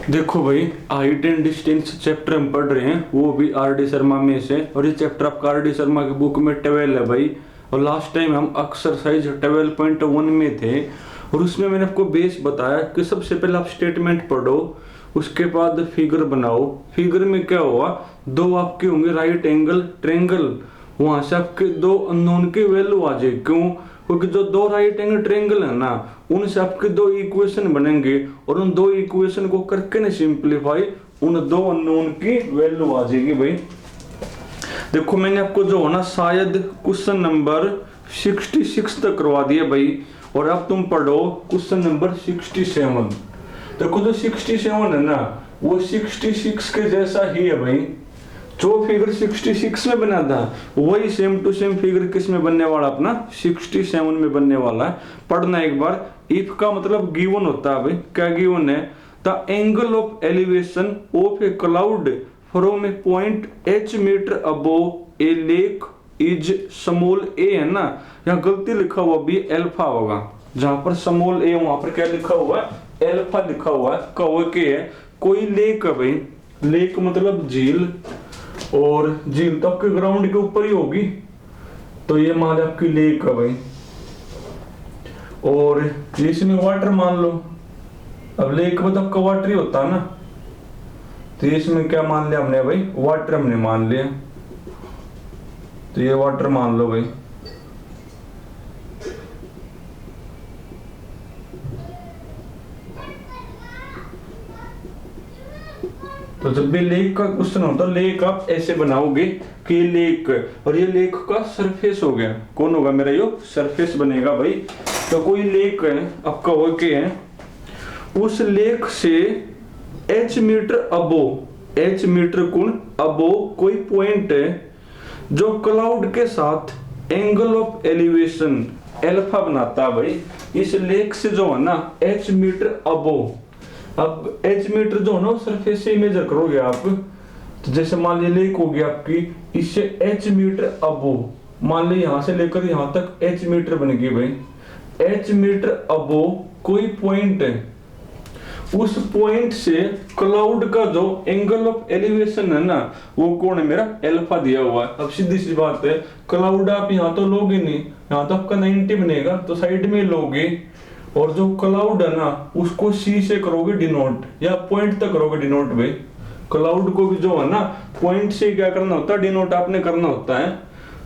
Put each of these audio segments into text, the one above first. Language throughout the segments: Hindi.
देखो भाई, हाइट एंड डिस्टेंस चैप्टर हम पढ़ रहे हैं, वो भी आर डी शर्मा में से। और ये चैप्टर आपका आर डी शर्मा की बुक में 12 है भाई। और लास्ट टाइम हम एक्सरसाइज 12.1 में थे, और उसमें मैंने आपको बेस बताया कि सबसे पहले आप स्टेटमेंट पढ़ो, उसके बाद फिगर बनाओ। फिगर में क्या हुआ, दो आपके होंगे राइट एंगल ट्रेंगल, वहां से आपके दो अननोन की वैल्यू आ जाए। क्यों? क्योंकि जो दो राइट एंगल ट्रायंगल है ना, उनसे आपके दो इक्वेशन बनेंगे, और उन दो इक्वेशन को करके ना सिंप्लीफाई, उन दो अननोन की वैल्यू आ जाएगी भाई। देखो मैंने आपको जो है ना शायद क्वेश्चन नंबर 66 तक करवा दिया भाई, और अब तुम पढ़ो क्वेश्चन नंबर 67। देखो जो 67 है ना, वो 66 के जैसा ही है भाई। जो फिगर 66 में बना था वही सेम टू सेम फिगर किस में बनने वाला, अपना 67 में बनने वाला है। पढ़ना एक बार। इफ का मतलब गिवन होता है भाई। क्या गिवन है? The angle of elevation of a cloud from a point h metre above a lake is small a है ना, यहाँ गलती लिखा हुआ भी एल्फा होगा। जहां पर स्मॉल a वहां पर क्या लिखा हुआ है, एल्फा लिखा हुआ है। कहो के है कोई लेक है भाई, लेक मतलब झील, और झील तो आपके ग्राउंड के ऊपर ही होगी, तो ये मान आपकी लेक है भाई। और इसमें वाटर मान लो, अब लेक में तो आपका वाटर ही होता है ना, तो इसमें क्या मान लिया हमने भाई, वाटर हमने मान लिया, तो ये वाटर मान लो भाई। तो जब भी लेक का क्वेश्चन होता है, लेक आप ऐसे बनाओगे कि लेक, और ये लेक का सरफेस हो गया। कौन होगा मेरा? यो सरफेस बनेगा भाई। तो कोई लेक है आपका, ओके है, उस लेक से h मीटर अबो, h मीटर गुण अबो कोई पॉइंट है जो क्लाउड के साथ एंगल ऑफ एलिवेशन एल्फा बनाता है भाई। इस लेक से जो है ना h मीटर अबो, अब h मीटर जो है ना सरफेस से मेजर करोगे आप, तो जैसे मान लीजिए लेक होगी आपकी, इससे h मीटर अबो, मान लीजिए यहां से लेकर यहां तक h मीटर बनेगी भाई। h मीटर अबो कोई पॉइंट है, उस पॉइंट से क्लाउड का जो एंगल ऑफ एलिवेशन है ना, वो कौन है मेरा? एल्फा दिया हुआ है। अब सीधी सी बात है, क्लाउड आप यहाँ तो लोगे नहीं, यहाँ तो आपका 90 बनेगा, तो साइड में लोगे, और जो क्लाउड है ना उसको सी से करोगे डिनोट, या पॉइंट तक करोगे डिनोट भाई। क्लाउड को भी जो है ना पॉइंट से क्या करना होता है, डिनोट आपने करना होता है।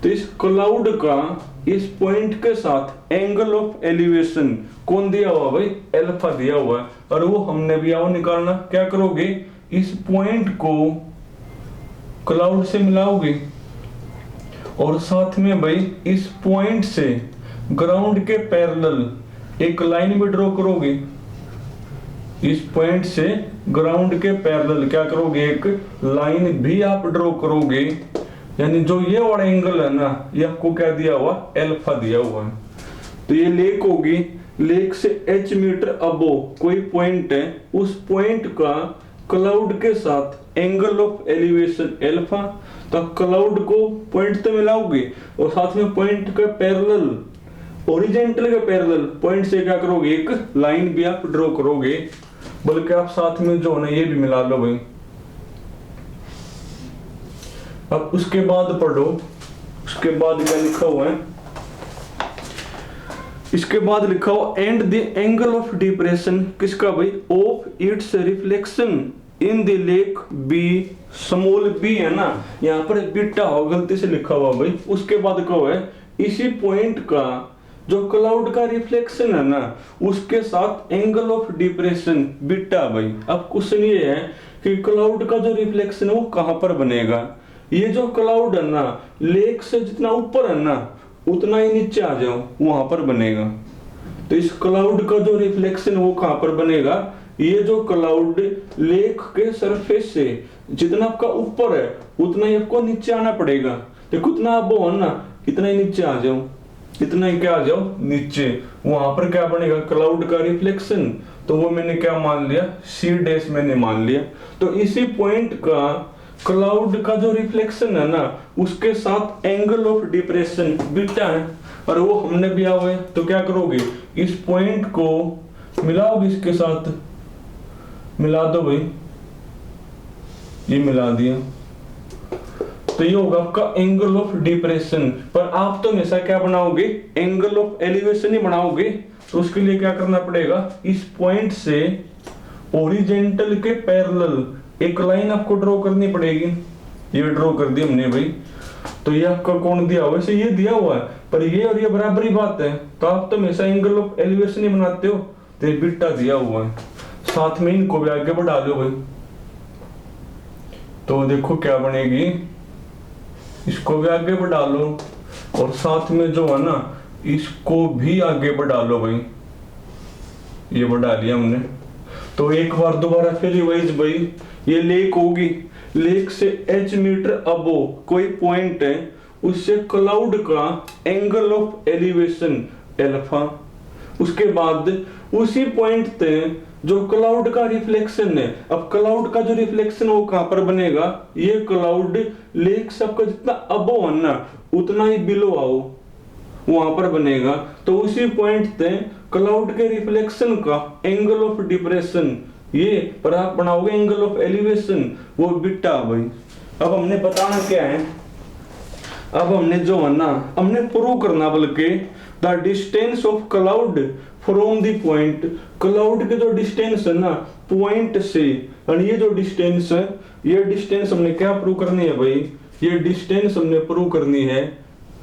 तो इस क्लाउड का इस पॉइंट के साथ एंगल ऑफ एलिवेशन कौन दिया हुआ भाई? एल्फा दिया हुआ है। और वो हमने भी आओ निकालना। क्या करोगे, इस पॉइंट को क्लाउड से मिलाओगे, और साथ में भाई इस पॉइंट से ग्राउंड के पैरेलल एक लाइन भी ड्रॉ करोगे। इस पॉइंट से ग्राउंड के पैरेलल क्या करोगे, एक लाइन भी आप ड्रॉ करोगे। यानी जो ये वाला एंगल है ना, ये आपको क्या दिया हुआ? एल्फा दिया हुआ है। तो ये लेक होगी, लेक से h मीटर अबो कोई पॉइंट है, उस पॉइंट का क्लाउड के साथ एंगल ऑफ एलिवेशन एल्फा। तो क्लाउड को पॉइंट तो मिलाओगे, और साथ में पॉइंट का पैरेलल, ओरिजेंटल के पैरेलल पॉइंट से क्या करोगे, एक लाइन भी आप ड्रॉ करोगे। बल्कि आप साथ में जो है ना ये भी मिला लो भाई। अब उसके बाद पढ़ो, उसके बाद क्या लिखा हुआ है, इसके बाद लिखा हुआ and the angle of depression किसका भाई? Of its reflection in the lake B, small B है ना, यहाँ पर बीटा हो गलती से लिखा हुआ भाई। उसके बाद क्या हुआ है, इसी पॉइंट का जो क्लाउड का रिफ्लेक्शन है ना, उसके साथ एंगल ऑफ डिप्रेशन बीटा भाई। अब क्वेश्चन ये है कि क्लाउड का जो रिफ्लेक्शन है वो कहां पर बनेगा? ये जो क्लाउड है ना, लेक से जितना ऊपर है ना उतना ही नीचे आ जाओ, वहां पर बनेगा। तो इस क्लाउड का जो रिफ्लेक्शन वो कहां पर बनेगा? ये जो क्लाउड लेक के सरफेस से जितना आपका ऊपर है उतना ही आपको नीचे आना पड़ेगा। तो कितना आप हो ना, इतना ही नीचे आ जाओ, इतना ही क्या आ जाओ नीचे। वहां पर क्या बनेगा? क्लाउड का रिफ्लेक्शन। तो वो मैंने क्या मान लिया? सी डैश मैंने मान लिया। तो इसी पॉइंट का क्लाउड का जो रिफ्लेक्शन है ना, उसके साथ एंगल ऑफ डिप्रेशन बीटा है, और वो हमने भी हुआ है। तो क्या करोगे, इस पॉइंट को मिलाओगे इसके साथ, मिला दो भाई, ये मिला दिया, तो ये होगा आपका एंगल ऑफ डिप्रेशन। पर आप तो हमेशा क्या बनाओगे, एंगल ऑफ एलिवेशन ही बनाओगे। तो उसके लिए क्या करना पड़ेगा, इस पॉइंट से ओरिजेंटल के पैरेलल एक लाइन आपको ड्रॉ करनी पड़ेगी। ये ड्रॉ कर दी हमने भाई। तो ये आपका कोण दिया हुआ, वैसे ये दिया हुआ है पर ये और ये बराबर ही बात है, तो आप तो हमेशा एंगल ऑफ एलिवेशन ही बनाते हो। तो ये बीटा दिया हुआ है, साथ में इनको भी आगे बढ़ा लो भाई। तो देखो क्या बनेगी, इसको भी आगे बढ़ा लो और साथ में जो है ना इसको भी आगे बढ़ा लो भाई। ये बढ़ा लिया हमने। तो एक बार दोबारा फिर रिवाइज भाई, ये लेक होगी, लेक से h मीटर अबो कोई पॉइंट है, उससे क्लाउड का एंगल ऑफ एलिवेशन अल्फा। उसके बाद उसी पॉइंट पे जो क्लाउड का रिफ्लेक्शन है, अब क्लाउड का जो रिफ्लेक्शन वो कहां पर बनेगा, ये क्लाउड लेक से आपका जितना अबो है ना उतना ही बिलो आओ वहां पर बनेगा। तो उसी पॉइंट पे क्लाउड के रिफ्लेक्शन का एंगल ऑफ डिप्रेशन ये पर आप बनाओगे एंगल ऑफ एलिवेशन, वो बीटा भाई। अब हमने बताना क्या है, अब हमने जो है ना हमने प्रूव करना बल्कि the distance of cloud from the point, cloud के जो डिस्टेंस है ना पॉइंट से, और ये जो डिस्टेंस है ये डिस्टेंस हमने क्या प्रूव करनी है भाई, ये डिस्टेंस हमने प्रूव करनी है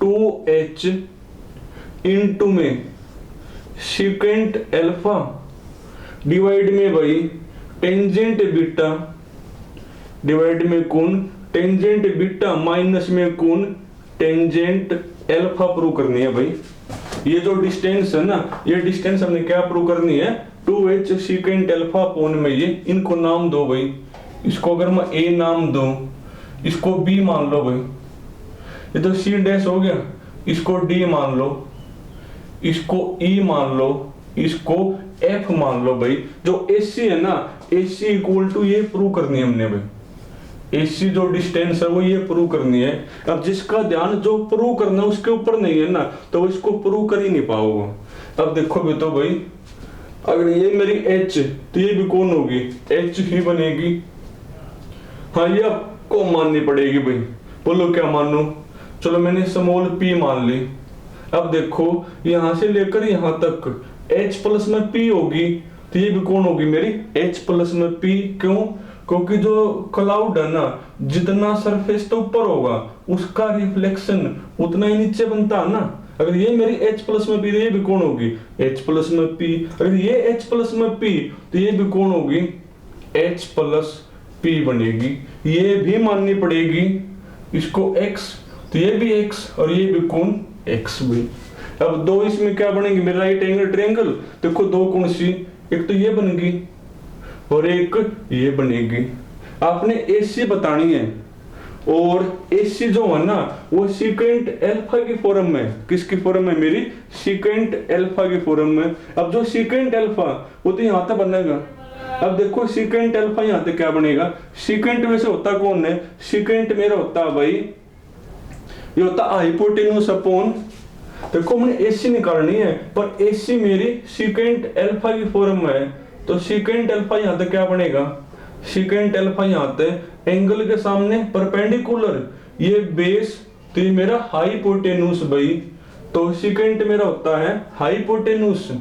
2h इनटू में सेकेंड अल्फा डिवाइड में भाई टेंजेंट बीटा, डिवाइड में कौन टेंजेंट बीटा माइनस में कौन टेंजेंट अल्फा प्रूव करनी है भाई। ये जो डिस्टेंस है ना ये डिस्टेंस हमने क्या प्रूव करनी है 2h सेकेंड अल्फा अपॉन में ये, इनको नाम दो भाई। इसको अगर मैं a नाम दूं, इसको b मान लो भाई, ये तो c डैश हो गया, इसको d मान लो, इसको e मान लो, इसको f मान लो भाई। जो AC है ना AC इक्वल टू ये प्रूव करनी है हमने भाई, AC जो डिस्टेंस है वो ये प्रूव करनी है। अब जिसका ध्यान जो प्रूव करना है उसके ऊपर नहीं है ना तो वो इसको प्रूव कर ही नहीं पाओगे। अब देखो भी तो भाई, अगर ये मेरी H तो ये भी कौन होगी, H ही बनेगी। हाँ ये आपको माननी पड़ेगी भाई, बोलो क्या मानू। चलो मैंने स्मॉल p मान ली। अब देखो यहां से लेकर यहां तक H प्लस में P होगी, तो ये भी कौन होगी मेरी H प्लस में P। क्यों, क्योंकि जो क्लाउड है ना जितना सरफेस तो ऊपर होगा उसका रिफ्लेक्शन उतना ही नीचे बनता है ना। अगर ये मेरी H प्लस में P तो ये भी कौन होगी H प्लस में P। अगर ये H प्लस में P तो ये भी कौन होगी H प्लस P बनेगी। ये भी माननी पड़ेगी इसको X, तो ये भी X और ये भी कौन X भी। अब दो इसमें क्या बनेंगे मेरा राइट एंगल ट्रायंगल। देखो दो कौन सी, एक तो ये बनेगी और एक ये बनेगी। आपने AC बतानी है और AC जो है ना वो सेकेंट अल्फा की फॉर्म में, किसकी फॉर्म में मेरी सेकेंट अल्फा की फॉर्म में। अब जो सेकेंट अल्फा वो तो यहाँ तक बनेगा। अब देखो सेकेंट अल्फा यहाँ तक क्या बनेगा, सेकेंट में से होता कौन है, सेकेंट मेरा होता भाई ये होता हाइपोटेन्यूस अपॉन, देखो मैंने AC निकालनी है पर AC मेरी सेकेंट अल्फा की फॉर्म में है, तो सेकेंट अल्फा यहाँ तक क्या बनेगा, सेकेंट अल्फा यहाँ तक एंगल के सामने परपेंडिकुलर, ये बेस तो ये मेरा हाइपोटेन्यूस भाई। तो सेकेंट मेरा होता है हाइपोटेन्यूस,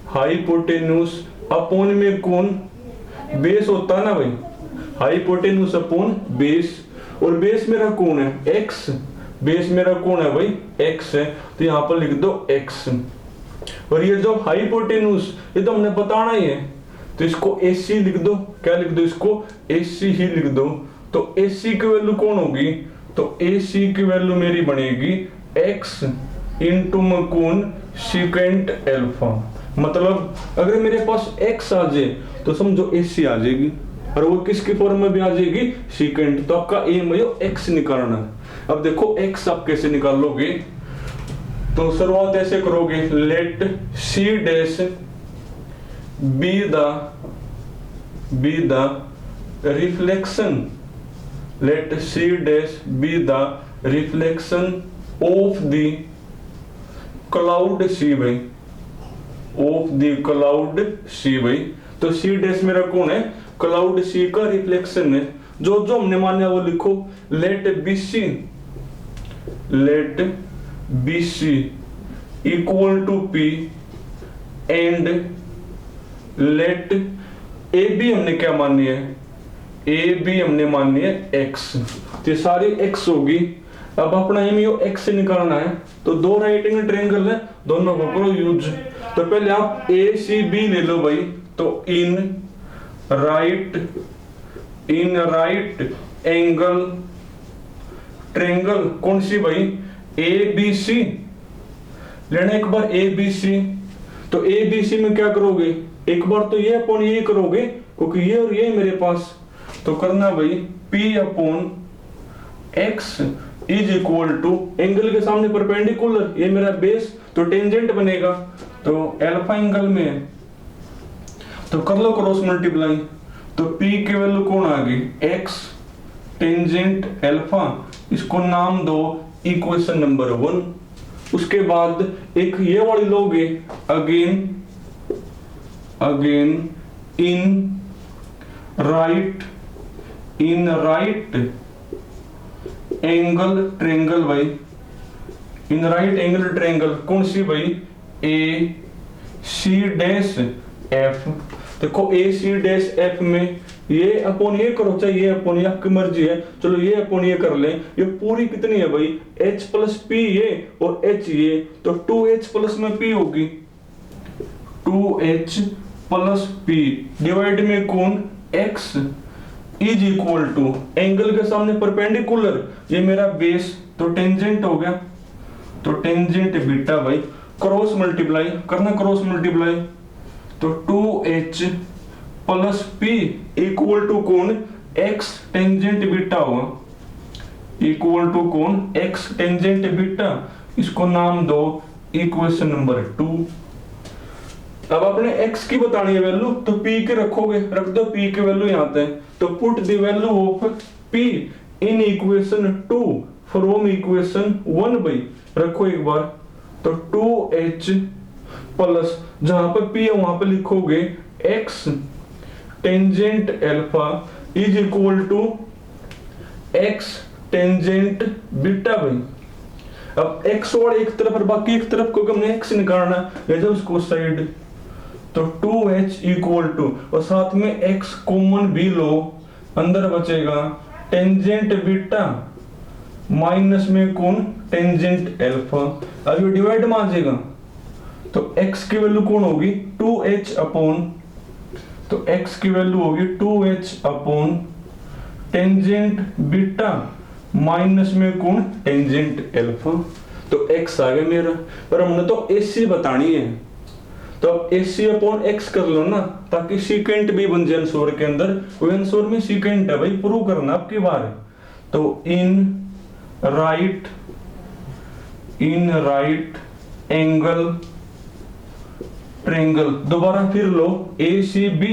हाइपोटेन्यूस अपॉन में कौन बेस होता है ना भाई, हाइपोटेन्यूस अपॉन बेस। और बेस मेरा कौन है x, बेस मेरा कौन है भाई x है, तो यहाँ पर लिख दो x। और ये जो हाइपोटेन्यूस ये तो हमने बताना ही है, तो इसको AC लिख दो, क्या लिख दो इसको AC ही लिख दो। तो AC की वैल्यू कौन होगी, तो AC की वैल्यू मेरी बनेगी x इंटू में कौन सेकेंट अल्फा। मतलब अगर मेरे पास x आ जाए तो समझो AC आ जाएगी, और वो किसकी फॉर्म में भी आ जाएगी सेकेंड। तो आपका एम है x निकालना। अब देखो x आप कैसे निकाल लोगे, तो शुरुआत ऐसे करोगे, let C dash B the reflection, let C dash B the reflection of the cloud C भाई, ऑफ द क्लाउड C भाई। तो सी डैश मेरा कौन है, क्लाउड सी का रिफ्लेक्शन है। जो जो हमने माना वो लिखो, let B C equal to P and let A B हमने क्या मानी है, ए बी हमने मानी है एक्स। तो सारी एक्स होगी। अब अपना एम यू एक्स से निकालना है, तो दो राइट एंगल ट्रायंगल है, दोनों को करो यूज। तो पहले आप ए सी बी ले लो भाई, तो इन राइट एंगल ट्रायंगल कौन सी भाई, ए बी सी लेना एक बार ए बी सी। तो ए बी सी में क्या करोगे, एक बार तो ये अपॉन ये करोगे क्योंकि ये और ये मेरे पास, तो करना भाई P upon x is equal to angle के सामने परपेंडिकुलर, ये मेरा बेस तो टेंजेंट बनेगा, तो अल्फा एंगल में है तो कर लो क्रॉस मल्टीप्लाई। तो P की वैल्यू कौन आ गई, x टेंजेंट अल्फा, इसको नाम दो इक्वेशन नंबर 1। उसके बाद एक ये वाली लोगे, again in right angle triangle भाई, इन राइट एंगल ट्रायंगल कौन सी भाई, ए सी डैश एफ। देखो ए सी डैश एफ में ये अपॉन ये करो, चाहे ये अपॉन ये आपकी मर्जी है, चलो ये अपॉन ये कर लें। ये पूरी कितनी है भाई, h प्लस पी ये और h ये, तो 2h प्लस में p होगी, 2h प्लस पी डिवाइड में कौन x is equal to angle के सामने परपेंडिकुलर, ये मेरा बेस तो टेंजेंट हो गया, तो टेंजेंट बीटा भाई क्रॉस मल्टीप्लाई करना, क्रॉस मल्टीप्लाई तो 2h plus P equal to कौन, x टेंजेंट बीटा होगा, इक्वल टू कौन, x टेंजेंट बीटा, इसको नाम दो इक्वेशन नंबर 2। अब अपने x की बतानी है वैल्यू, तो p के रखोगे, रख दो p की वैल्यू यहाँ पे, तो put the value of p in equation 2 from equation 1 भाई, रखो एक बार, तो 2h प्लस जहां पे p है वहां पे लिखोगे x tangent alpha is equal to x tangent beta भाई। अब x और एक तरफ और बाकी एक तरफ को हमने x निकालना है, जब उसको साइड, तो 2h इक्वल टू और साथ में x कॉमन भी लो, अंदर बचेगा टेंजेंट बीटा माइनस में कौन, टेंजेंट अल्फा। अब ये डिवाइड में आ जाएगा, तो x की वैल्यू कौन होगी, 2h अपॉन, तो x की वैल्यू होगी 2h upon tangent beta minus में कौन, टेंजेंट अल्फा। तो x आ गया मेरा, पर हमने तो AC बतानी है, तो अब AC अपॉन x कर लो ना, ताकि सीकेंट भी बन जाए आंसर के अंदर, वो आंसर में सीकेंट है भाई, प्रूव करना आपकी बार है। तो इन राइट एंगल ट्रायंगल, दोबारा फिर लो ACB,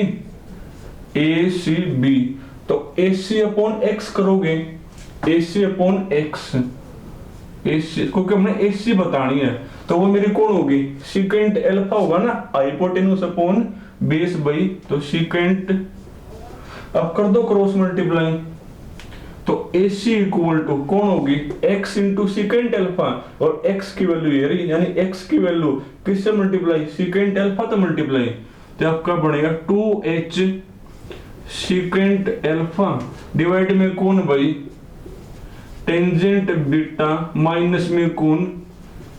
तो AC अपॉन x करोगे, AC अपॉन x, AC क्योंकि हमने AC बतानी है, तो वो मेरी कौन होगी, सीकेंट अल्फा होगा ना, हाइपोटेन्यूज अपॉन बेस बाई, तो सीकेंट। अब कर दो क्रॉस मल्टीप्लाई, तो AC इक्वल टू कौन होगी, x इंटू सीकेंट अल्फा, और x की वैल्यू ये रही, यानी x की वैल्यू किससे मल्टीप्लाई, सीकेंट अल्फा तो मल्टीप्लाई, तो आपका बनेगा 2h सीकेंट अल्फा डिवाइड में कौन भाई, टेंजेंट बीटा माइनस में कौन,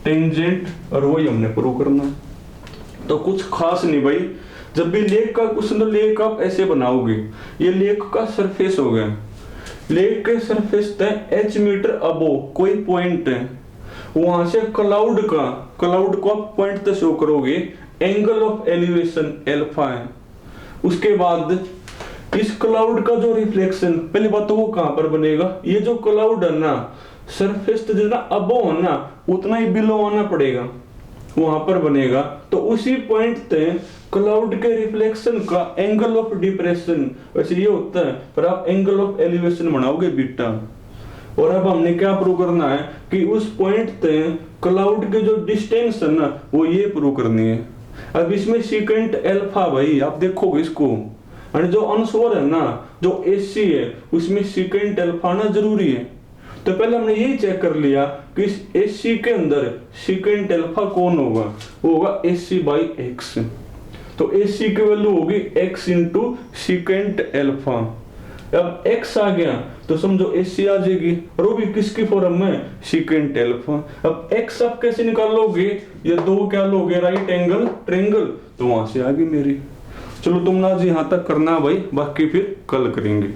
टेंजेंट, और वही हमने प्रूव करना है। तो कुछ खास नहीं भाई, जब भी लेक का क्वेश्चन, तो लेक आप ऐसे बनाओगे, ये लेक का सरफेस हो गया, लेक के सरफेस तक h मीटर अबो कोई पॉइंट है, वहां से क्लाउड को आप पॉइंट तक शो करोगे, एंगल ऑफ एलिवेशन अल्फा है। उसके बाद इस क्लाउड का जो रिफ्लेक्शन, पहली बात तो वो कहां पर बनेगा, ये जो क्लाउड है ना, सरफेस तो जितना अबो होना उतना ही बिलो आना पड़ेगा, वहां पर बनेगा, तो उसी पॉइंट तक क्लाउड के रिफ्लेक्शन का एंगल ऑफ डिप्रेशन वैसे ये होता है, पर आप एंगल ऑफ एलिवेशन बनाओगे बीटा। और अब हमने क्या प्रूव करना है कि उस पॉइंट तक क्लाउड के जो डिस्टेंस है ना, वो ये प्रूव करनी है। अब इसमें सीकेंट अल्फा भाई आप देखोगे इसको, और जो आंसर है ना जो एसी है उसमें सीकेंट अल्फा ना जरूरी है। तो पहले हमने यही चेक कर लिया कि इस एसी के अंदर सीकेंट अल्फा कौन होगा, वो होगा एसी बाई एक्स। तो एसी की वैल्यू होगी एक्स इंटू सीकेंट अल्फा। अब x आ गया तो समझो एसी आ जाएगी, और वो भी किसकी फॉर्म में, सीकेंट अल्फा। अब x आप कैसे निकालोगे, ये दो क्या लोगे, राइट एंगल ट्रायंगल, तो वहां से आ गई मेरी। चलो तुम ना आज यहाँ तक करना भाई, बाकी फिर कल करेंगे।